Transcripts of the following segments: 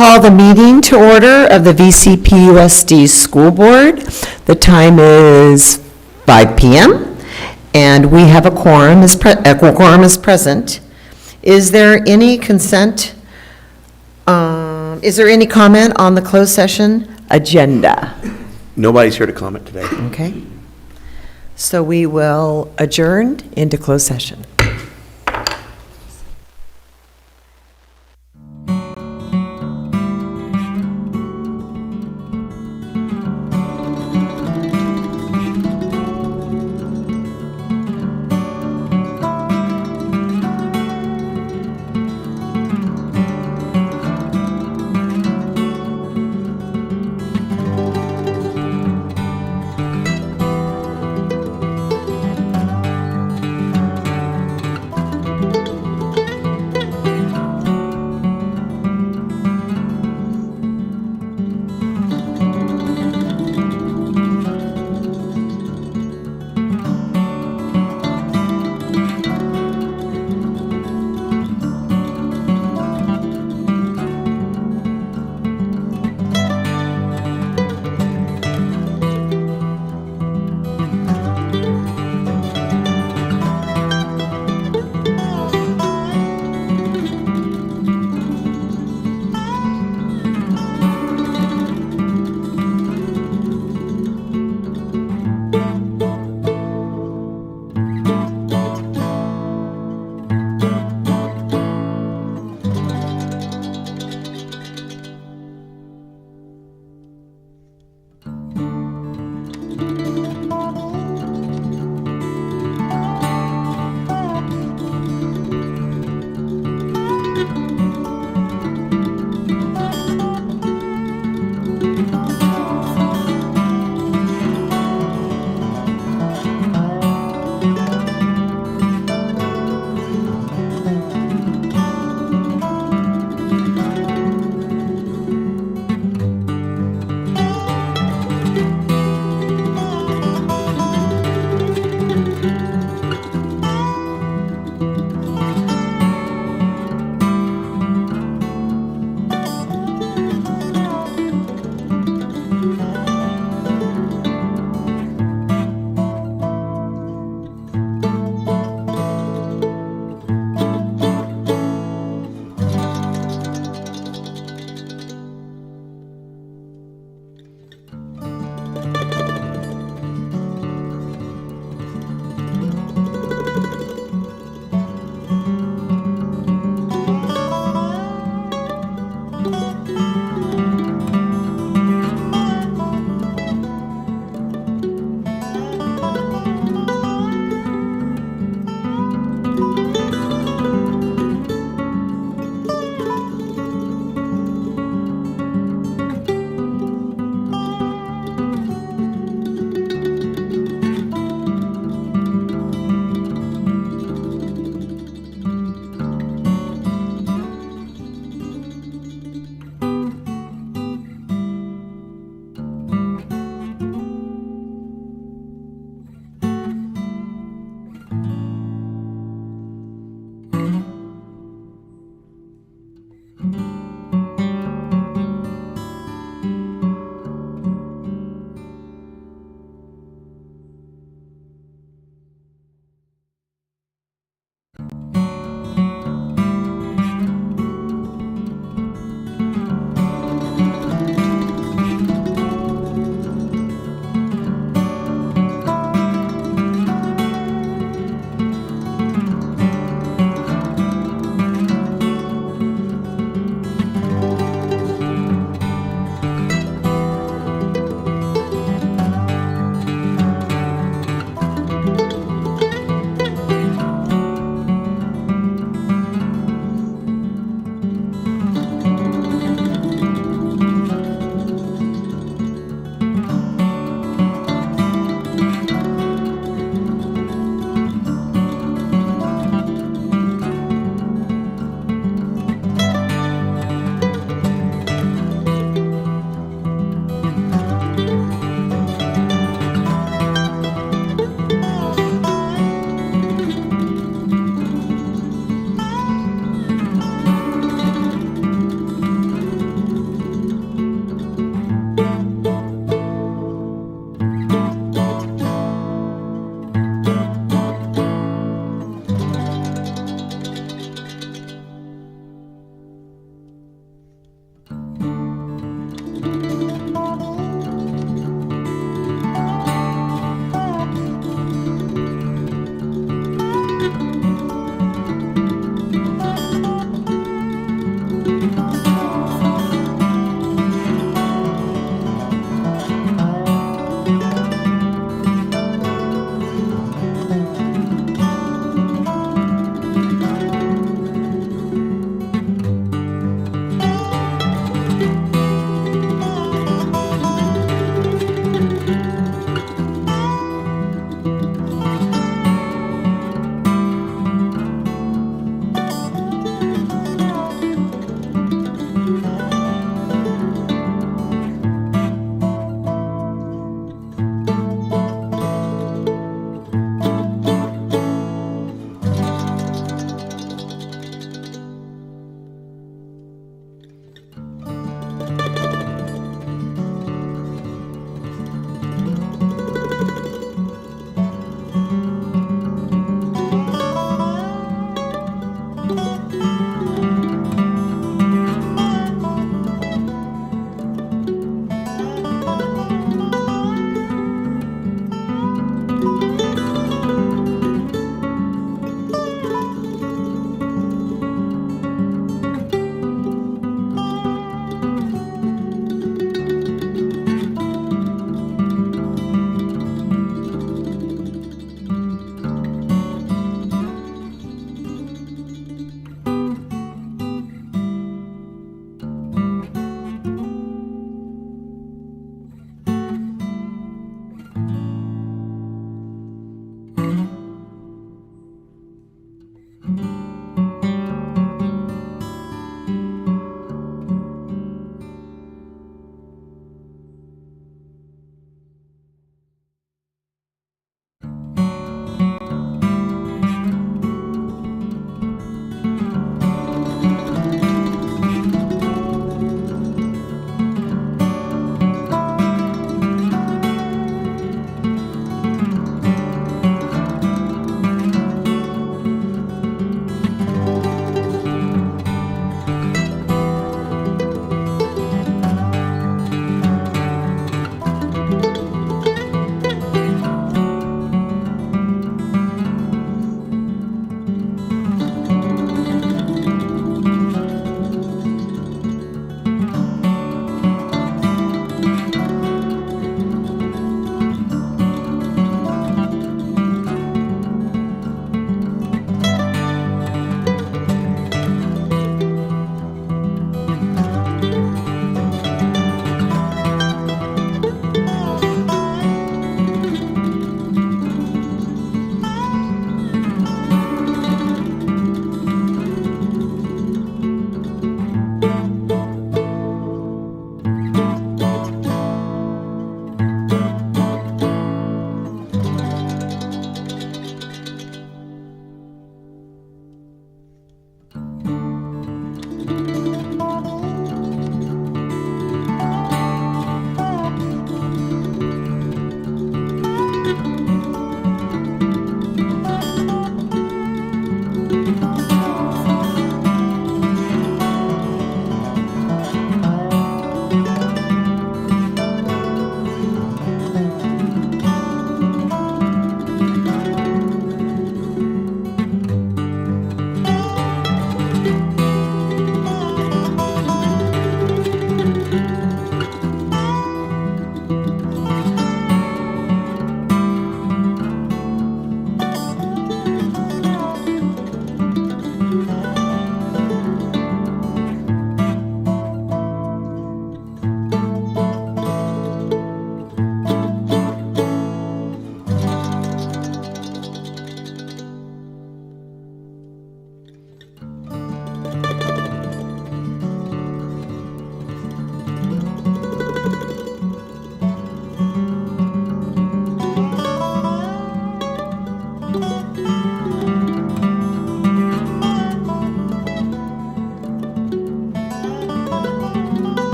call the meeting to order of the VCPUSD School Board. The time is 5 p.m. and we have a quorum is present. Is there any consent? Is there any comment on the closed session agenda? Nobody's here to comment today. Okay. So we will adjourn into closed session.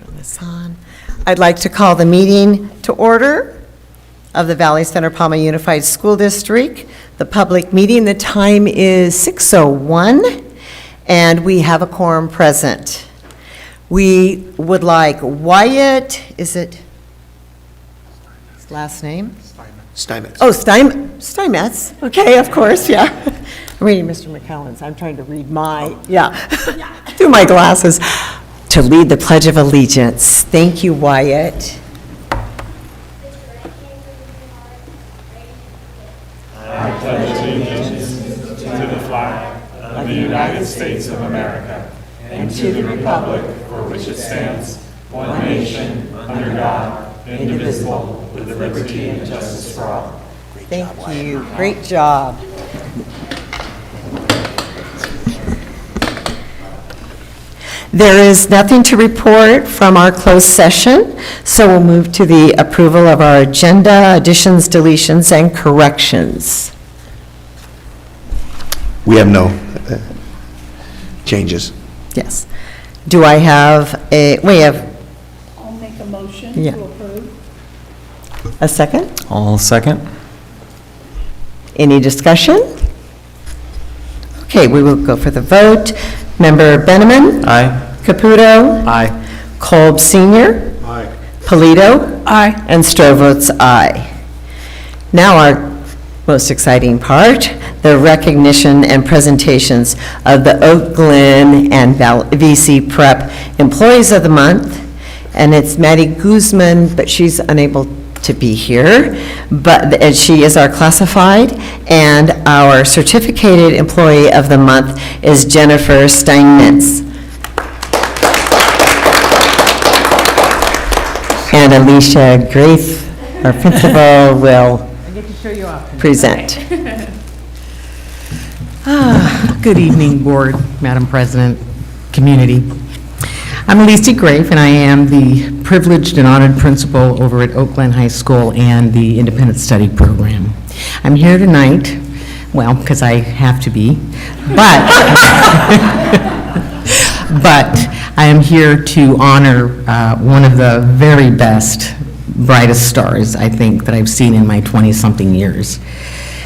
Turn this on. I'd like to call the meeting to order of the Valley Center-Pauma Unified School District. The public meeting, the time is 6:01, and we have a quorum present. We would like Wyatt, is it his last name? Steinmetz. Oh, Steinmetz. Okay, of course, yeah. I'm reading Mr. McCallan's. I'm trying to read through my glasses. To lead the Pledge of Allegiance. Thank you, Wyatt. I pledge allegiance to the flag of the United States of America and to the republic for which it stands, one nation, under God, indivisible, with liberty and justice for all. Thank you. Great job. There is nothing to report from our closed session, so we'll move to the approval of our agenda, additions, deletions, and corrections. We have no changes. Yes. Do I have I'll make a motion Yeah. to approve. a second? All second. Any discussion? Okay, we will go for the vote. Member Benjamin? Aye. Caputo? Aye. Kolb Senior? Aye. Polito? Aye. And Stroh votes aye. Now our most exciting part, the recognition and presentations of the Oak Glen and VC Prep Employees of the Month. And it's Maddie Guzman, but she's unable to be here, and she is our classified, and our certificated employee of the month is Jennifer Steinmetz. And Alicia Grace, our principal, will present. Good evening, Board, Madam President, community. I'm Alicia Grafe, and I am the privileged and honored principal over at Oak Glen High School and the Independent Study Program. I'm here tonight, well, because I have to be, but I am here to honor one of the very best, brightest stars, I think, that I've seen in my 20-something years.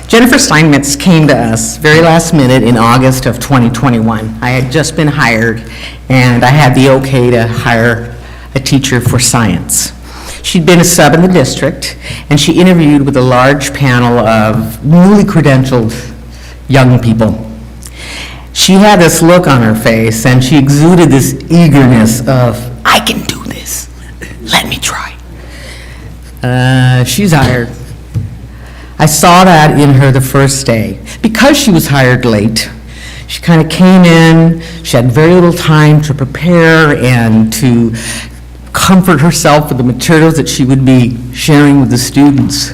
Jennifer Steinmetz came to us very last minute in August of 2021. I had just been hired, and I had the okay to hire a teacher for science. She'd been a sub in the district, and she interviewed with a large panel of newly credentialed young people. She had this look on her face, and she exuded this eagerness of, I can do this, let me try. She's hired. I saw that in her the first day. Because she was hired late, she kind of came in, she had very little time to prepare and to comfort herself with the materials that she would be sharing with the students.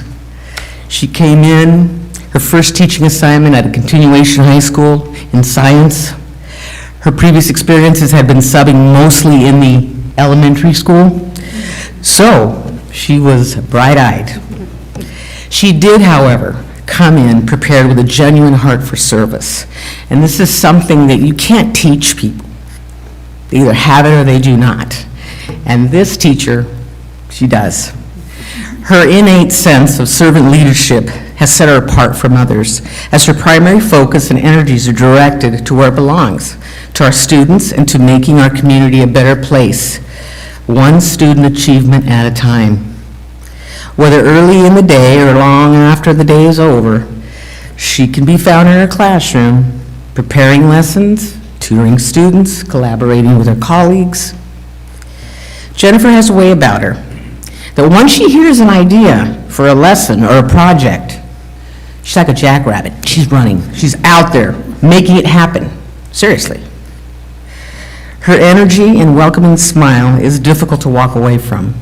She came in, her first teaching assignment at a continuation high school in science. Her previous experiences had been subbing mostly in the elementary school, so she was bright-eyed. She did, however, come in prepared with a genuine heart for service. And this is something that you can't teach people. They either have it or they do not. And this teacher, she does. Her innate sense of servant leadership has set her apart from others, as her primary focus and energies are directed to where it belongs, to our students and to making our community a better place, one student achievement at a time. Whether early in the day or long after the day is over, she can be found in her classroom, preparing lessons, tutoring students, collaborating with her colleagues. Jennifer has a way about her that once she hears an idea for a lesson or a project, she's like a jackrabbit. She's running. She's out there making it happen. Seriously. Her energy and welcoming smile is difficult to walk away from.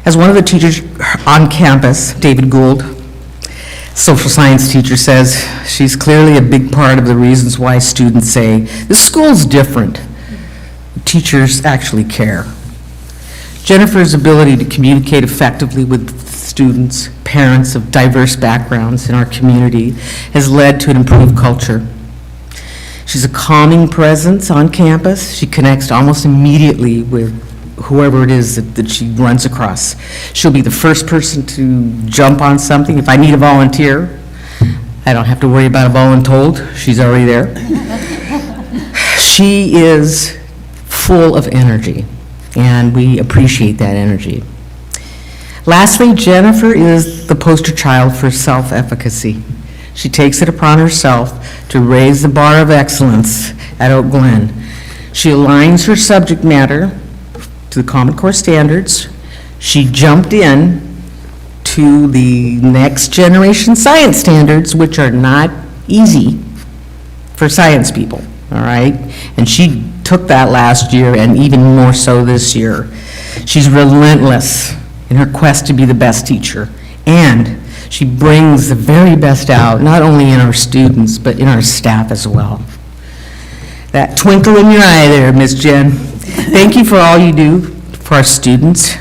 As one of the teachers on campus, David Gould, social science teacher, says, she's clearly a big part of the reasons why students say, this school's different. Teachers actually care. Jennifer's ability to communicate effectively with students, parents of diverse backgrounds in our community has led to an improved culture. She's a calming presence on campus. She connects almost immediately with whoever it is that she runs across. She'll be the first person to jump on something. If I need a volunteer, I don't have to worry about a voluntold. She's already there. She is full of energy, and we appreciate that energy. Lastly, Jennifer is the poster child for self-efficacy. She takes it upon herself to raise the bar of excellence at Oak Glen. She aligns her subject matter to the Common Core standards. She jumped in to the next generation science standards, which are not easy for science people, all right? And she took that last year and even more so this year. She's relentless in her quest to be the best teacher, and she brings the very best out, not only in our students, but in our staff as well. That twinkle in your eye there, Miss Jen. Thank you for all you do for our students.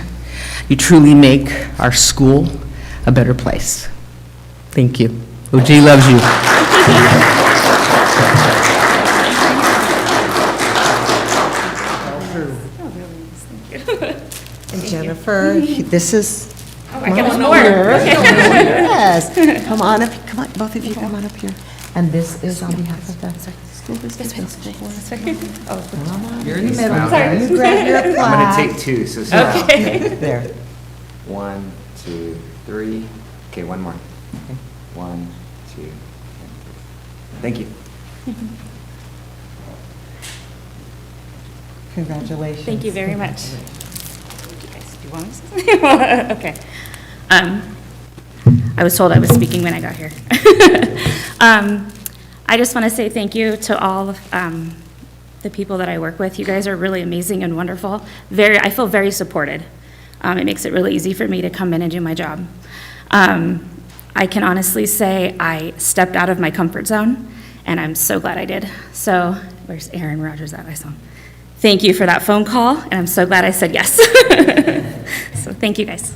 You truly make our school a better place. Thank you. OG loves you. And Jennifer, this is. I get one more. Yes, come on up, both of you come on up here. And this is on behalf of the school district and school board. You're in the middle. You grab your I'm plaque. gonna take two, so smile. There. 1, 2, 3. Okay, one more. 1, 2. Thank you. Congratulations. Thank you very much. You guys, do you want to? Okay. I was told I was speaking when I got here. I just want to say thank you to all of the people that I work with. You guys are really amazing and wonderful. I feel very supported. It makes it really easy for me to come in and do my job. I can honestly say I stepped out of my comfort zone, and I'm so glad I did. So, where's Aaron Rogers at? I saw him. Thank you for that phone call, and I'm so glad I said yes. So thank you, guys.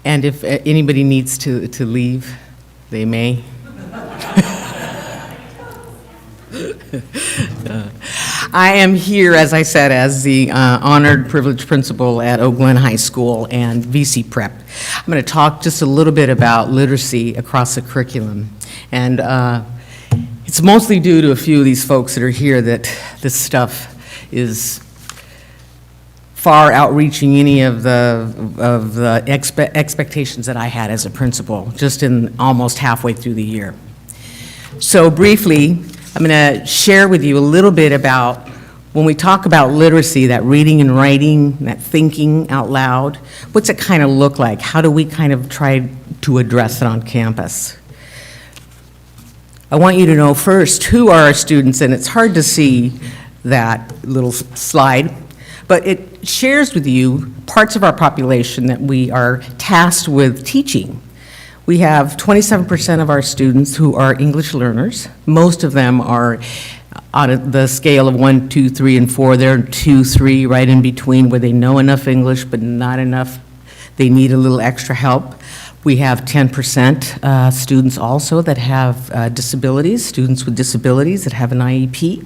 And if anybody needs to leave, they may. I am here, as I said, as the honored privileged principal at Oak Glen High School and VC Prep. I'm going to talk just a little bit about literacy across the curriculum. And it's mostly due to a few of these folks that are here that this stuff is far outreaching any of the expectations that I had as a principal, just in almost halfway through the year. So briefly, I'm going to share with you a little bit about when we talk about literacy, that reading and writing, that thinking out loud, what's it kind of look like? How do we kind of try to address it on campus? I want you to know first who are our students, and it's hard to see that little slide, but it shares with you parts of our population that we are tasked with teaching. We have 27% of our students who are English learners. Most of them are on the scale of 1, 2, 3, and 4. They're 2, 3, right in between, where they know enough English but not enough. They need a little extra help. We have 10% students also that have disabilities, students with disabilities that have an IEP.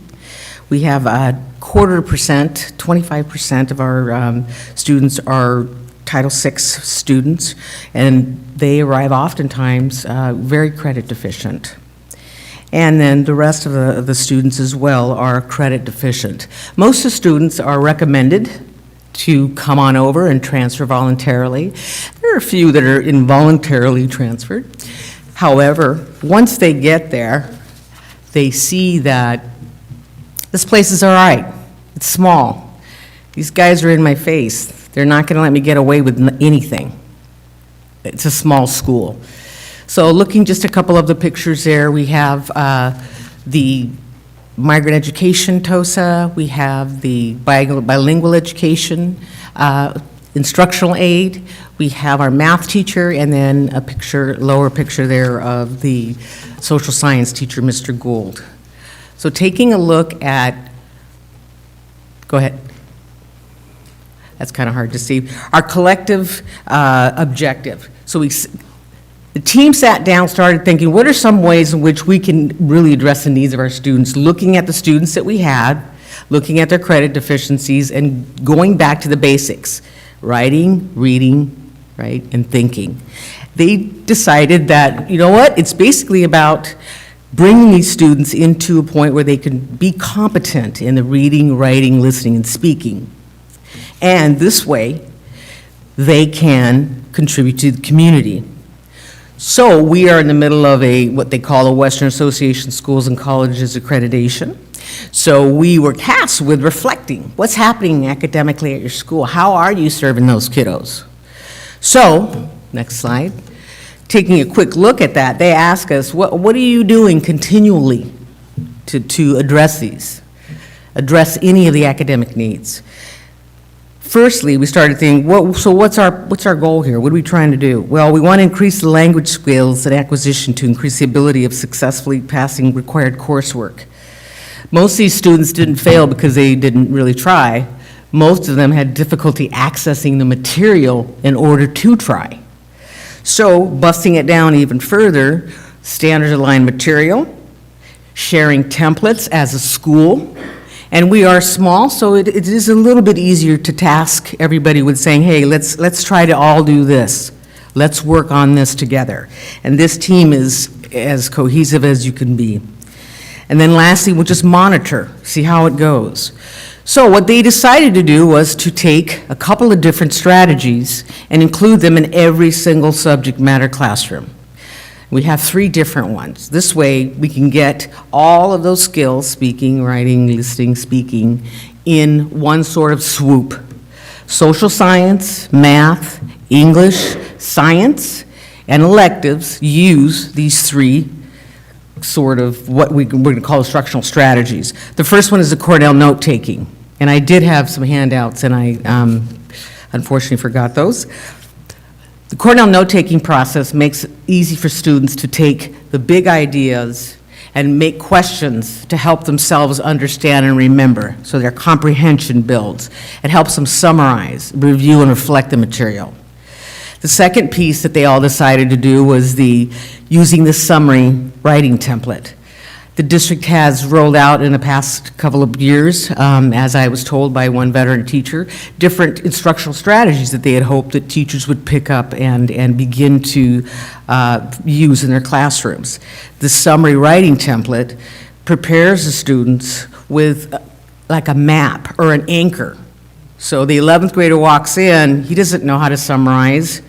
We have a 25%, 25% of our students are Title VI students, and they arrive oftentimes very credit deficient. And then the rest of the students as well are credit deficient. Most of the students are recommended to come on over and transfer voluntarily. There are a few that are involuntarily transferred. However, once they get there, they see that this place is all right. It's small. These guys are in my face. They're not going to let me get away with anything. It's a small school. So looking just a couple of the pictures there, we have the migrant education TOSA, we have the bilingual education, instructional aid, we have our math teacher, and then a picture, lower picture there of the social science teacher, Mr. Gould. So taking a look at, go ahead. That's kind of hard to see. Our collective objective. So the team sat down, started thinking, what are some ways in which we can really address the needs of our students, looking at the students that we had, looking at their credit deficiencies, and going back to the basics, writing, reading, right, and thinking. They decided that, you know what, it's basically about bringing these students into a point where they can be competent in the reading, writing, listening, and speaking. And this way, they can contribute to the community. So we are in the middle of what they call a Western Association Schools and Colleges accreditation. So we were tasked with reflecting what's happening academically at your school. How are you serving those kiddos? So, next slide. Taking a quick look at that, they ask us, what are you doing continually to address these? Address any of the academic needs? Firstly, we started thinking, so what's our goal here? What are we trying to do? Well, we want to increase the language skills and acquisition to increase the ability of successfully passing required coursework. Most of these students didn't fail because they didn't really try. Most of them had difficulty accessing the material in order to try. So, busting it down even further, standard aligned material, sharing templates as a school, and we are small, so it is a little bit easier to task everybody with saying, hey, let's try to all do this. Let's work on this together. And this team is as cohesive as you can be. And then lastly, we'll just monitor, see how it goes. So what they decided to do was to take a couple of different strategies and include them in every single subject matter classroom. We have 3 different ones. This way, we can get all of those skills, speaking, writing, listening, speaking, in one sort of swoop. Social science, math, English, science, and electives use these 3 sort of what we're going to call instructional strategies. The first one is the Cornell note-taking. And I did have some handouts, and I unfortunately forgot those. The Cornell note-taking process makes it easy for students to take the big ideas and make questions to help themselves understand and remember, so their comprehension builds. It helps them summarize, review, and reflect the material. The second piece that they all decided to do was using the summary writing template. The district has rolled out in the past couple of years, as I was told by one veteran teacher, different instructional strategies that they had hoped that teachers would pick up and begin to use in their classrooms. The summary writing template prepares the students with like a map or an anchor. So the 11th grader walks in, he doesn't know how to summarize.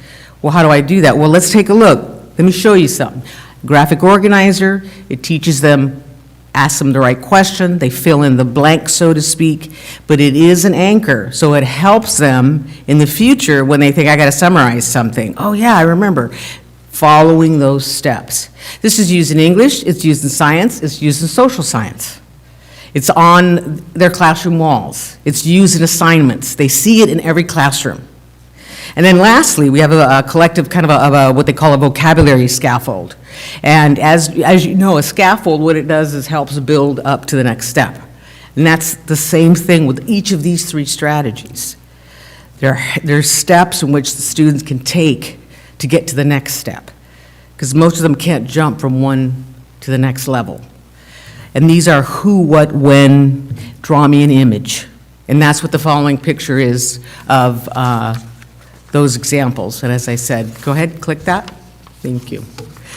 Well, how do I do that? Well, let's take a look. Let me show you something. Graphic organizer, it teaches them, asks them the right question, they fill in the blank, so to speak, but it is an anchor, so it helps them in the future when they think, I gotta summarize something. Oh yeah, I remember. Following those steps. This is used in English, it's used in science, it's used in social science. It's on their classroom walls. It's used in assignments. They see it in every classroom. And then lastly, we have a collective kind of a what they call a vocabulary scaffold. And as you know, a scaffold, what it does is helps build up to the next step. And that's the same thing with each of these 3 strategies. There's steps in which the students can take to get to the next step, because most of them can't jump from one to the next level. And these are who, what, when, draw me an image. And that's what the following picture is of those examples. And as I said, go ahead, click that. Thank you.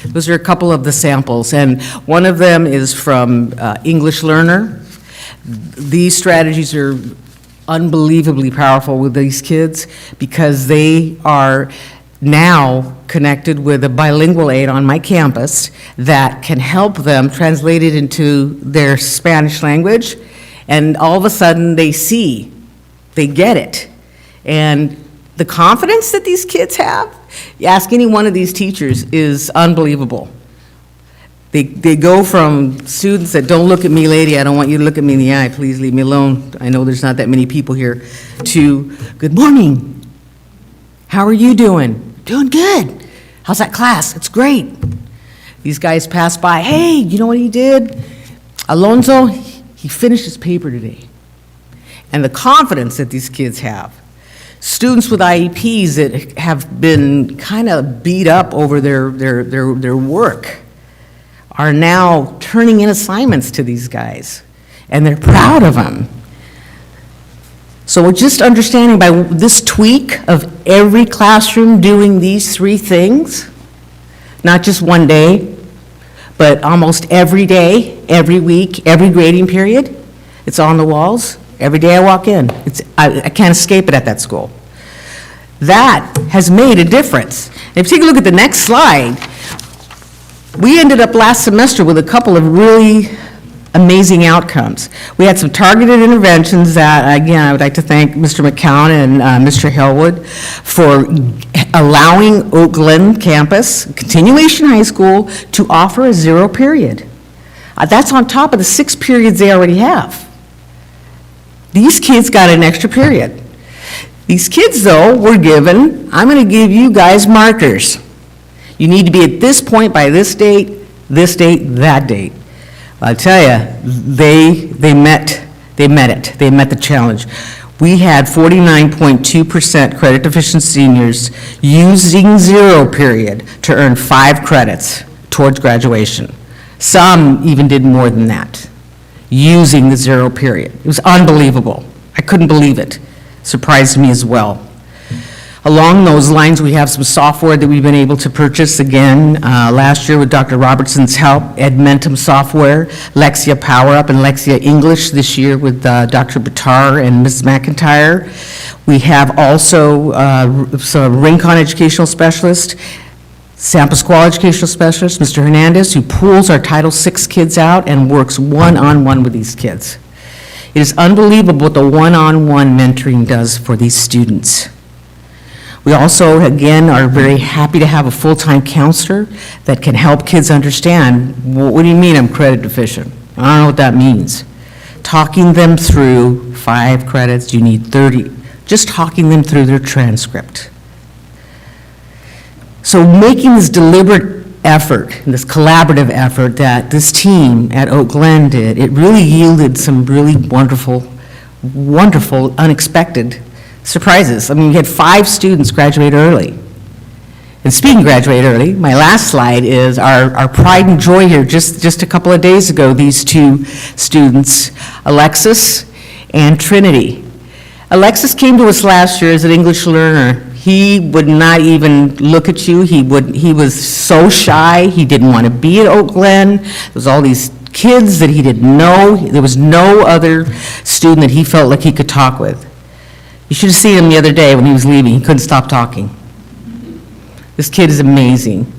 Those are a couple of the samples, and one of them is from English Learner. These strategies are unbelievably powerful with these kids because they are now connected with a bilingual aid on my campus that can help them translate it into their Spanish language, and all of a sudden they get it. And the confidence that these kids have, you ask any one of these teachers, is unbelievable. They go from students that don't look at me, lady, I don't want you to look at me in the eye, please leave me alone, I know there's not that many people here, to good morning, how are you doing? Doing good. How's that class? It's great. These guys pass by, hey, you know what he did? Alonzo, he finished his paper today. And the confidence that these kids have. Students with IEPs that have been kind of beat up over their work are now turning in assignments to these guys, and they're proud of them. So we're just understanding by this tweak of every classroom doing these 3 things, not just one day, but almost every day, every week, every grading period, it's on the walls. Every day I walk in, I can't escape it at that school. That has made a difference. And if you take a look at the next slide, we ended up last semester with a couple of really amazing outcomes. We had some targeted interventions that, again, I would like to thank Mr. McCown and Mr. Hillwood for allowing Oak Glen campus, continuation high school, to offer a 0 period. That's on top of the 6 periods they already have. These kids got an extra period. These kids, though, were given, I'm going to give you guys markers. You need to be at this point by this date, that date. I tell you, they met it. They met the challenge. We had 49.2% credit deficient seniors using 0 period to earn 5 credits towards graduation. Some even did more than that, using the 0 period. It was unbelievable. I couldn't believe it. Surprised me as well. Along those lines, we have some software that we've been able to purchase again last year with Dr. Robertson's help, Edmentum software, Lexia Power Up, and Lexia English this year with Dr. Batar and Mrs. McIntyre. We have also some Rincon educational specialist, San Pasqual educational specialist, Mr. Hernandez, who pulls our Title VI kids out and works one-on-one with these kids. It is unbelievable what the one-on-one mentoring does for these students. We also, again, are very happy to have a full-time counselor that can help kids understand, what do you mean I'm credit deficient? I don't know what that means. Talking them through 5 credits, you need 30, just talking them through their transcript. So making this deliberate effort, this collaborative effort that this team at Oak Glen did, it really yielded some really wonderful, unexpected surprises. I mean, we had 5 students graduate early. And speaking of graduate early, my last slide is our pride and joy here. Just a couple of days ago, these 2 students, Alexis and Trinity. Alexis came to us last year as an English learner. He would not even look at you. He was so shy. He didn't want to be at Oak Glen. There was all these kids that he didn't know. There was no other student that he felt like he could talk with. You should have seen him the other day when he was leaving. He couldn't stop talking. This kid is amazing.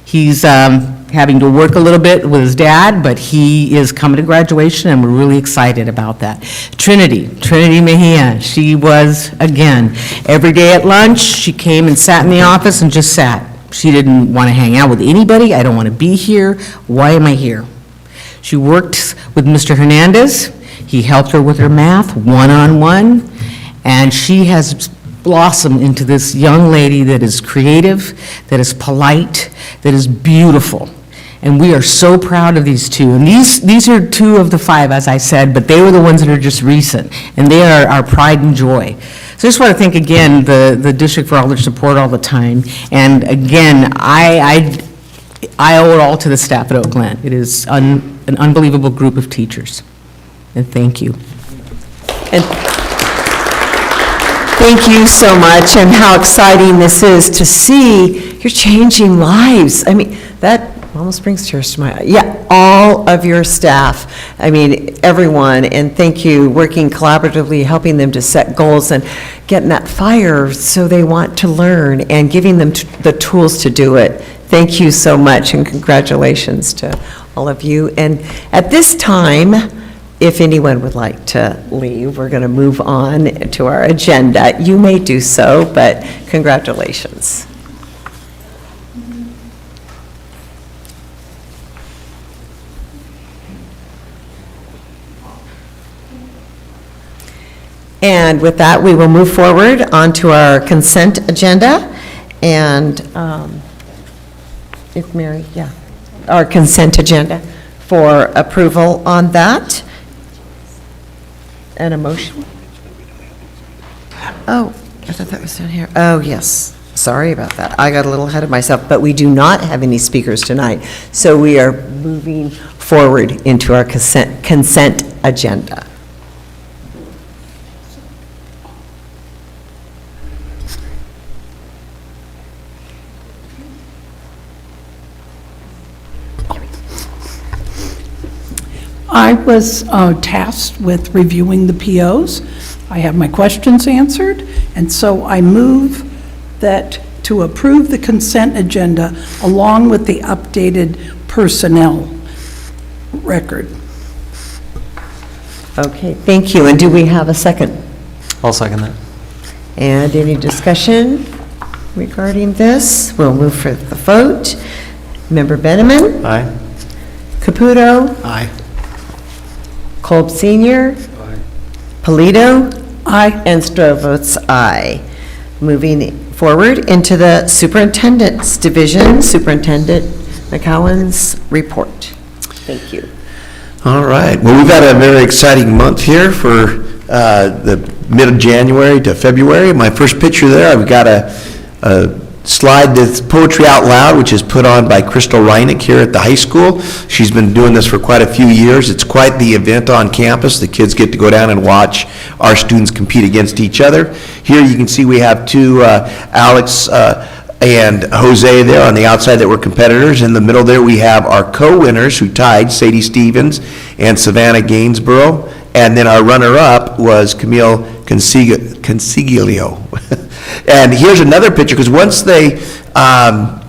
He's having to work a little bit with his dad, but he is coming to graduation, and we're really excited about that. Trinity Mejia, she was, again, every day at lunch, she came and sat in the office and just sat. She didn't want to hang out with anybody. I don't want to be here. Why am I here? She worked with Mr. Hernandez. He helped her with her math, one-on-one. And she has blossomed into this young lady that is creative, that is polite, that is beautiful. And we are so proud of these 2. And these are 2 of the 5, as I said, but they were the ones that are just recent. And they are our pride and joy. So I just want to thank again the district for all their support all the time. And again, I owe it all to the staff at Oak Glen. It is an unbelievable group of teachers. And thank you. And thank you so much, and how exciting this is to see you're changing lives. I mean, that almost brings tears to my eyes. Yeah, all of your staff, I mean, everyone, and thank you, working collaboratively, helping them to set goals and getting that fire so they want to learn and giving them the tools to do it. Thank you so much, and congratulations to all of you. And at this time, if anyone would like to leave, we're going to move on to our agenda. You may do so, but congratulations. And with that, we will move forward onto our consent agenda. And if Mary, yeah, our consent agenda for approval on that. And a motion? Oh, I thought that was down here. Oh, yes. Sorry about that. I got a little ahead of myself, but we do not have any speakers tonight. So we are moving forward into our consent agenda. I was tasked with reviewing the POs. I have my questions answered, and so I move that to approve the consent agenda along with the updated personnel record. Okay, thank you. And do we have a second? I'll second that. And any discussion regarding this? We'll move for the vote. Member Benjamin? Aye. Caputo? Aye. Kolb Senior? Polito? Aye. And Stroh votes aye. Moving forward into the Superintendent's Division, Superintendent McCowan's report. Thank you. All right. Well, we've had a very exciting month here for the mid of January to February. My first picture there, I've got a slide that's Poetry Out Loud, which is put on by Crystal Reinick here at the high school. She's been doing this for quite a few years. It's quite the event on campus. The kids get to go down and watch our students compete against each other. Here you can see we have two, Alex and Jose there on the outside that were competitors. In the middle there we have our co-winners who tied, Sadie Stevens and Savannah Gainsborough. And then our runner-up was Camille Consiglio. And here's another picture, because once they are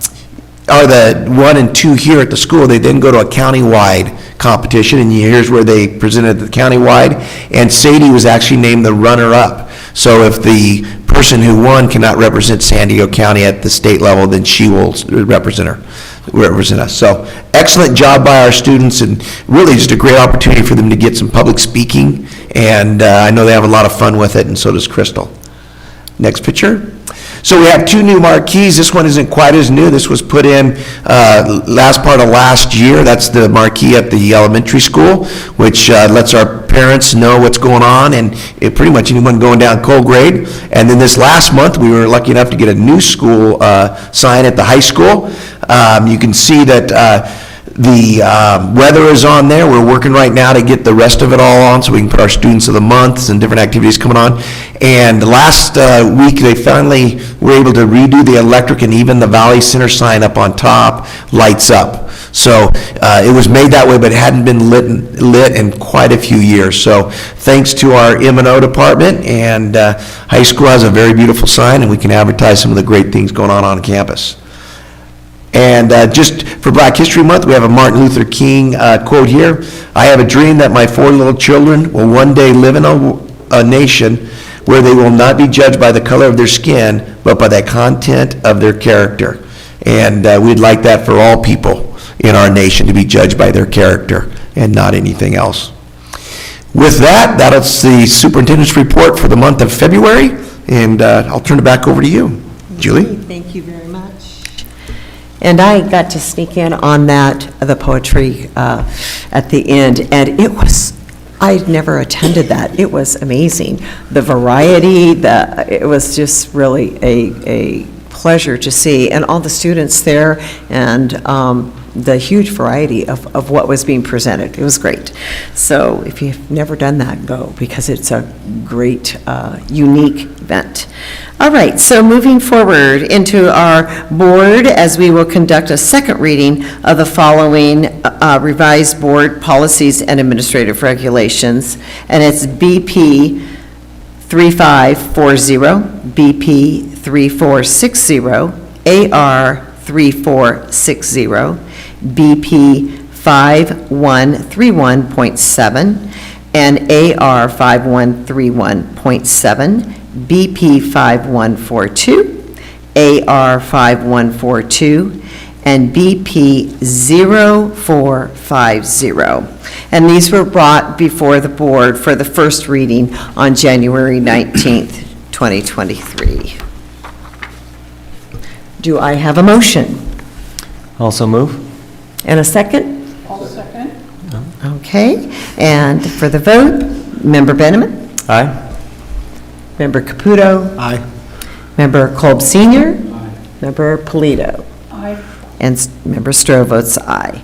the 1 and 2 here at the school, they then go to a countywide competition, and here's where they presented the countywide, and Sadie was actually named the runner-up. So if the person who won cannot represent San Diego County at the state level, then she will represent us. So excellent job by our students, and really just a great opportunity for them to get some public speaking, and I know they have a lot of fun with it, and so does Crystal. Next picture. So we have two new marquees. This one isn't quite as new. This was put in last part of last year. That's the marquee at the elementary school, which lets our parents know what's going on, and pretty much anyone going down Colgrade. And then this last month, we were lucky enough to get a new school sign at the high school. You can see that the weather is on there. We're working right now to get the rest of it all on so we can put our students of the months and different activities coming on. And last week, they finally were able to redo the electric, and even the Valley Center sign up on top lights up. So it was made that way, but it hadn't been lit in quite a few years. So thanks to our M&O department, and high school has a very beautiful sign, and we can advertise some of the great things going on campus. And just for Black History Month, we have a Martin Luther King quote here. "I have a dream that my 4 little children will one day live in a nation where they will not be judged by the color of their skin, but by the content of their character." And we'd like that for all people in our nation, to be judged by their character and not anything else. With that, that's the superintendent's report for the month of February, and I'll turn it back over to you, Julie. Thank you very much. And I got to sneak in on that, the poetry at the end, and it was, I'd never attended that. It was amazing. The variety, it was just really a pleasure to see, and all the students there, and the huge variety of what was being presented. It was great. So if you've never done that, go, because it's a great, unique event. All right, so moving forward into our board, as we will conduct a second reading of the following revised board policies and administrative regulations, and it's BP 3540, BP 3460, AR 3460, BP 5131.7, and AR 5131.7, BP 5142, AR 5142, and BP 0450. And these were brought before the board for the first reading on January 19th, 2023. Do I have a motion? Also move. And a second? All second. Okay, and for the vote, Member Benjamin, Aye. Member Caputo, Aye. Member Kolb Senior, Member Polito, Aye. and Member Stroh votes aye.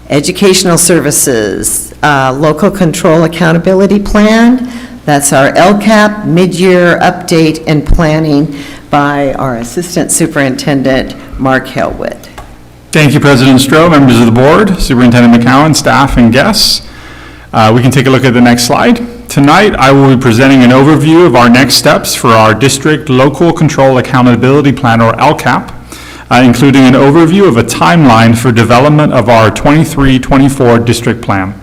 Educational Services, Local Control Accountability Plan, that's our LCAP mid-year update and planning by our Assistant Superintendent, Mark Hellwood. Thank you, President Stroh, members of the board, Superintendent McCowan, staff, and guests. We can take a look at the next slide. Tonight, I will be presenting an overview of our next steps for our District Local Control Accountability Plan, or LCAP, including an overview of a timeline for development of our 23-24 district plan.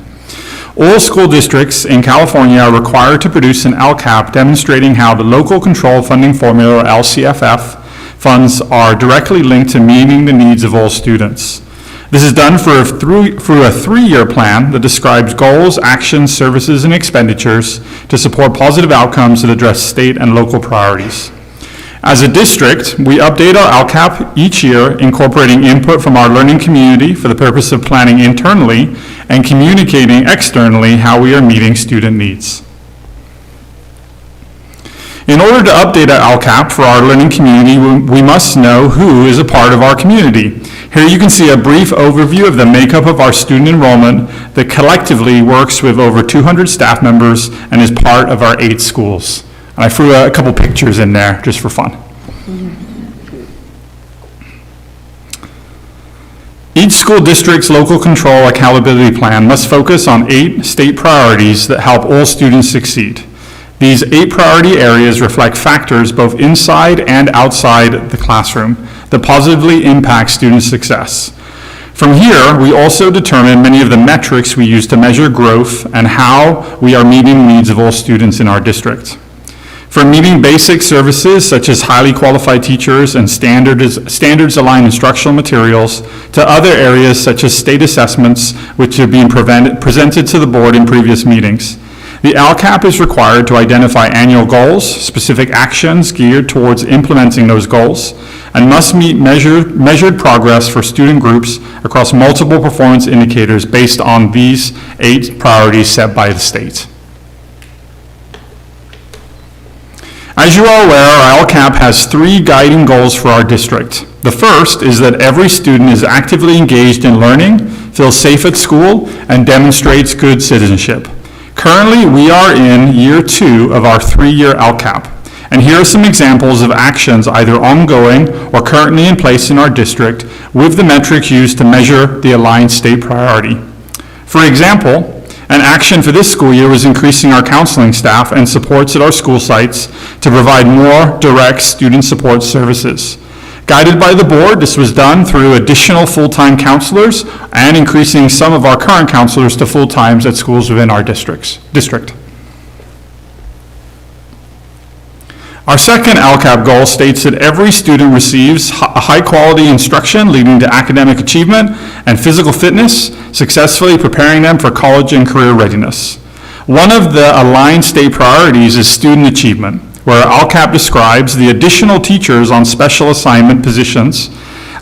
All school districts in California are required to produce an LCAP demonstrating how the Local Control Funding Formula, or LCFF, funds are directly linked to meeting the needs of all students. This is done through a 3-year plan that describes goals, actions, services, and expenditures to support positive outcomes that address state and local priorities. As a district, we update our LCAP each year, incorporating input from our learning community for the purpose of planning internally and communicating externally how we are meeting student needs. In order to update our LCAP for our learning community, we must know who is a part of our community. Here you can see a brief overview of the makeup of our student enrollment that collectively works with over 200 staff members and is part of our 8 schools. And I threw a couple pictures in there just for fun. Each school district's local control accountability plan must focus on 8 state priorities that help all students succeed. These 8 priority areas reflect factors both inside and outside the classroom that positively impact student success. From here, we also determine many of the metrics we use to measure growth and how we are meeting the needs of all students in our district. From meeting basic services such as highly qualified teachers and standards-aligned instructional materials to other areas such as state assessments, which are being presented to the board in previous meetings. The LCAP is required to identify annual goals, specific actions geared towards implementing those goals, and must meet measured progress for student groups across multiple performance indicators based on these 8 priorities set by the state. As you are aware, our LCAP has 3 guiding goals for our district. The first is that every student is actively engaged in learning, feels safe at school, and demonstrates good citizenship. Currently, we are in year 2 of our 3-year LCAP, and here are some examples of actions either ongoing or currently in place in our district with the metrics used to measure the aligned state priority. For example, an action for this school year was increasing our counseling staff and supports at our school sites to provide more direct student support services. Guided by the board, this was done through additional full-time counselors and increasing some of our current counselors to full-times at schools within our district. Our second LCAP goal states that every student receives a high-quality instruction leading to academic achievement and physical fitness, successfully preparing them for college and career readiness. One of the aligned state priorities is student achievement, where LCAP describes the additional teachers on special assignment positions,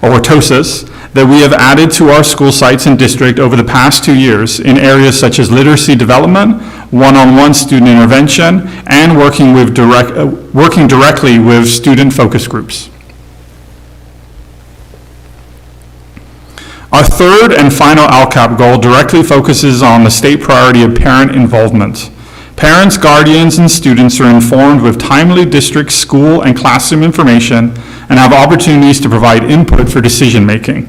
or TOSAs, that we have added to our school sites and district over the past 2 years in areas such as literacy development, one-on-one student intervention, and working directly with student focus groups. Our third and final LCAP goal directly focuses on the state priority of parent involvement. Parents, guardians, and students are informed with timely district, school, and classroom information and have opportunities to provide input for decision-making.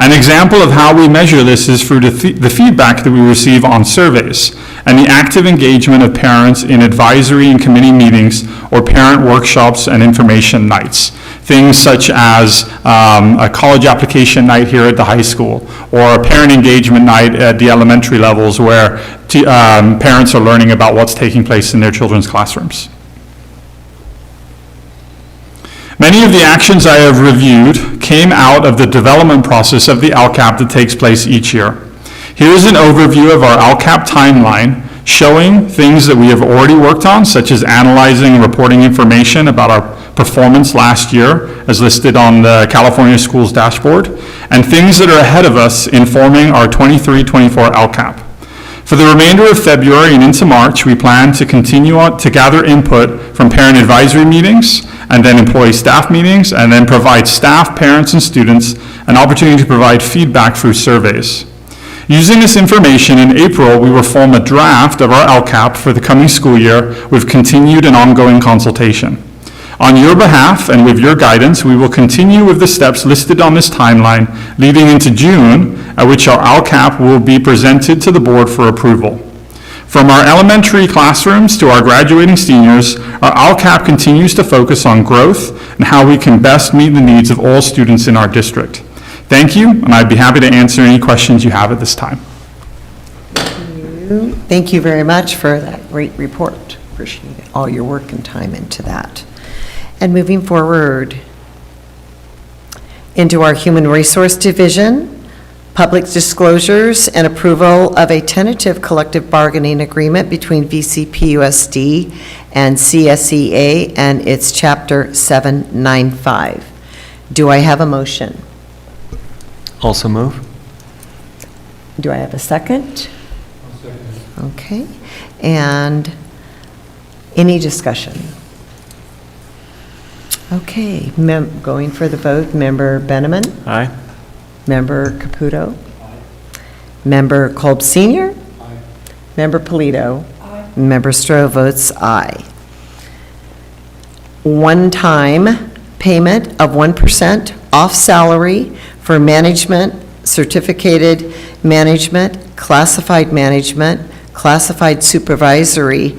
An example of how we measure this is through the feedback that we receive on surveys and the active engagement of parents in advisory and committee meetings or parent workshops and information nights. Things such as a college application night here at the high school or a parent engagement night at the elementary levels where parents are learning about what's taking place in their children's classrooms. Many of the actions I have reviewed came out of the development process of the LCAP that takes place each year. Here is an overview of our LCAP timeline showing things that we have already worked on, such as analyzing and reporting information about our performance last year, as listed on the California Schools dashboard, and things that are ahead of us in forming our 23-24 LCAP. For the remainder of February and into March, we plan to continue to gather input from parent advisory meetings, and then employee staff meetings, and then provide staff, parents, and students an opportunity to provide feedback through surveys. Using this information, in April, we will form a draft of our LCAP for the coming school year with continued and ongoing consultation. On your behalf and with your guidance, we will continue with the steps listed on this timeline leading into June, at which our LCAP will be presented to the board for approval. From our elementary classrooms to our graduating seniors, our LCAP continues to focus on growth and how we can best meet the needs of all students in our district. Thank you, and I'd be happy to answer any questions you have at this time. Thank you very much for that great report. Appreciate all your work and time into that. And moving forward into our Human Resource Division, public disclosures and approval of a tentative collective bargaining agreement between VCPUSD and CSEA and its Chapter 795. Do I have a motion? Also move. Do I have a second? Okay. And any discussion? Okay, going for the vote, Member Benjamin? Aye. Member Caputo? Member Kolb Senior? Member Polito? Member Stroh votes aye. One-time payment of 1% off salary for management, certificated management, classified supervisory,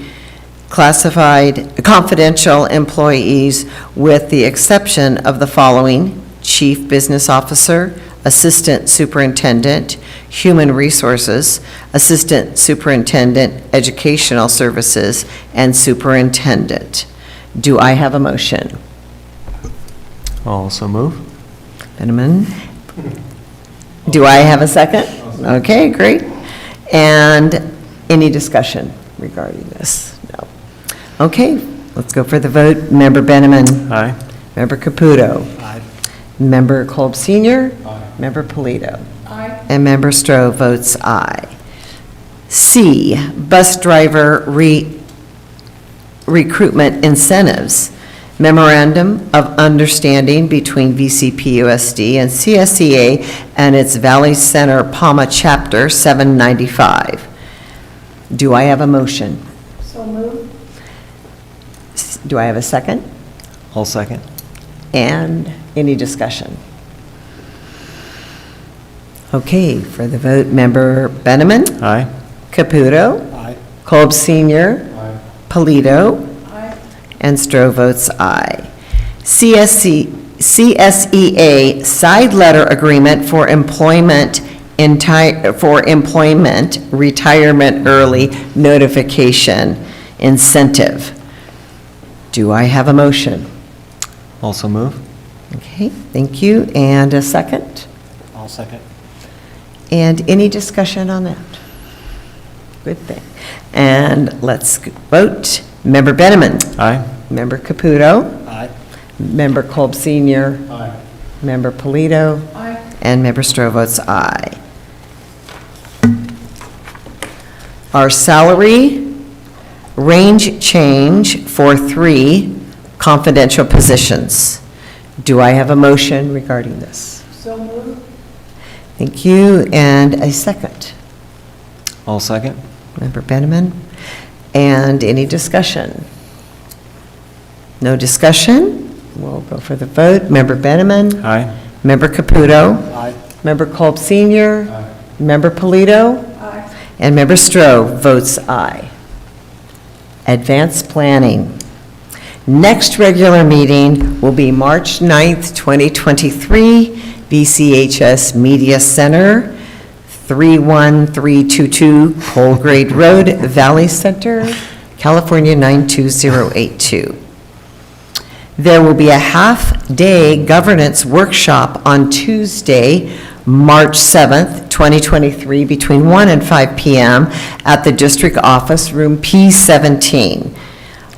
classified confidential employees, with the exception of the following: Chief Business Officer, Assistant Superintendent, Human Resources, Assistant Superintendent, Educational Services, and Superintendent. Do I have a motion? Also move. Benjamin? Do I have a second? Okay, great. And any discussion regarding this? No. Okay, let's go for the vote. Member Benjamin? Aye. Member Caputo? Aye. Member Kolb Senior? Aye. Member Polito? Aye. And Member Stroh votes aye. C, bus driver recruitment incentives. Memorandum of Understanding between VCPUSD and CSEA and its Valley Center-Pauma Chapter 795. Do I have a motion? So moved. Do I have a second? All second. And any discussion? Okay, for the vote, Member Benjamin? Aye. Caputo? Aye. Kolb Senior? Aye. Polito? Aye. And Stroh votes aye. CSEA side letter agreement for employment retirement early notification incentive. Do I have a motion? Also move. Okay, thank you. And a second? All second. And any discussion on that? Good thing. And let's vote. Member Benjamin? Aye. Member Caputo? Aye. Member Kolb Senior? Aye. Member Polito? Aye. And Member Stroh votes aye. Our salary range change for 3 confidential positions. Do I have a motion regarding this? So moved. Thank you. And a second? All second. Member Benjamin? And any discussion? No discussion? We'll go for the vote. Member Benjamin? Aye. Member Caputo? Aye. Member Kolb Senior? Aye. Member Polito? Aye. And Member Stroh votes aye. Advanced planning. Next regular meeting will be March 9th, 2023, BCHS Media Center, 31322 Colgrade Road, Valley Center, California 92082. There will be a half-day governance workshop on Tuesday, March 7th, 2023, between 1 and 5 p.m. at the district office, room P17.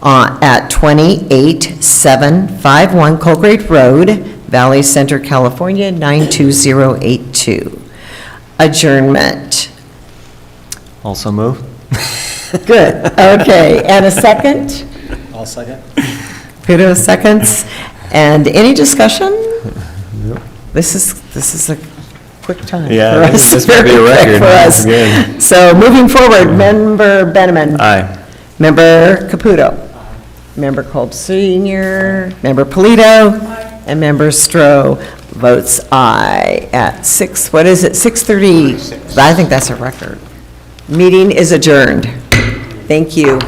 at 28751 Colgrave Road, Valley Center, California, 92082. Adjournment. Also move? Good, okay, and a second? I'll second. Kudo seconds. And any discussion? This is a quick time Yeah, for us. this might be a very quick record. For us. Good. So moving forward, Member Benjamin. Aye. Member Caputo. Member Kolb Senior. Member Polito. And Member Stroh votes aye at 6:30? I think that's a record. Meeting is adjourned. Thank you.